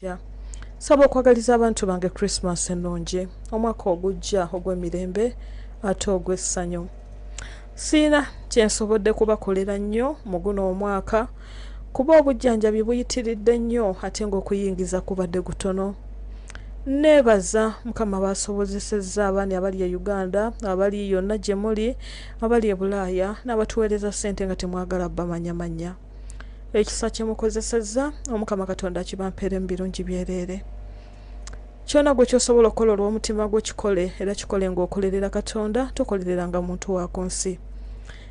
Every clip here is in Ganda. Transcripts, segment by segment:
Yeah. Saba okwagaliza abantu bange Christmas ennungi, omwaka ogujja ogw'emirembe ate ogw'essanyu. Siina kyensobodde kubakolera nnyo mu guno omwaka kuba obujjanjabi buyitiridde nnyo ate ng'okuyingiza kubadde gutono. Neebaza Mukama baasobozesezza abaana abali e Uganda, abali yonna gye muli, abali e Bulaaya n'abatuweereza ssente nga temwagala bamanyamanya. Ekisa kye mukozesezza Omukama Katonda kibampeere mu birungi byereere. Kyonna gwe ky'osobola okukola olw'omutima gwo kikole, era kikole ng'okolerera Katonda, tokolereranga muntu wa ku nsi.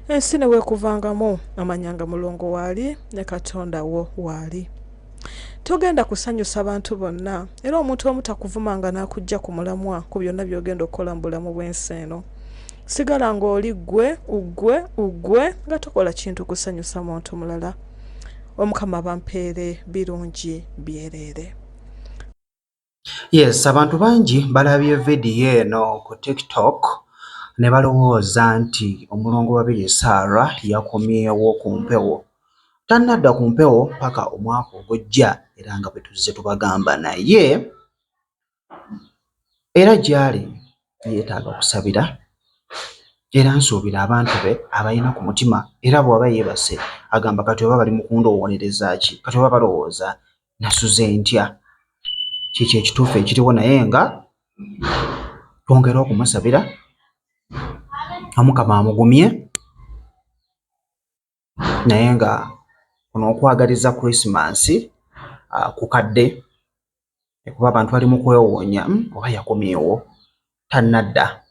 Ensi ne weekuvangamu amanyanga mulongo waali ne Katonda wo waali. Togenda kusanyusa bantu bonna, era omuntu omu takuvumanga n'akujja ku mulamwa ku byonna by'ogenda okukola mu bulamu bw'ensi eno. Sigala ng'oli ggwe nga tokola kintu kusanyusa muntu mulala. Omukama bampeere birungi byereere. Yes, abantu bangi balabye vidiyo eno ku TikTok ne balowooza nti omulongo Babirye Sarah yakomyewo ku mpewo. Tannadda ku mpewo paka omwaka ogujja era nga bwe tuzze tubagamba naye era gy'ali yeetaaga kusabira era nsuubira abantu be abalina ku mutima era bw'aba yeebase agamba kati oba bali mu kundowoolereza ki, kati oba balowooza nasuze ntya, kiki ekituufu ekiriwo, naye nga twongera okumusabira Omukama amugumye, naye nga kuno okwagaliza Christmas kukadde kuba abantu bali mu kwewoonya oba yakomyewo, tannadda.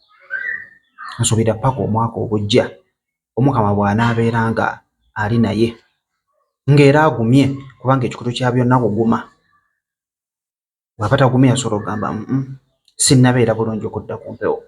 Nsuubira paka omwaka ogujja Omukama bw'anaabeera nga ali naye ng'era agumye, kubanga ekikutu kya byonna kuguma. Bw'aba tagumye asobola okugamba sinnabeera bulungi okudda ku mpewo.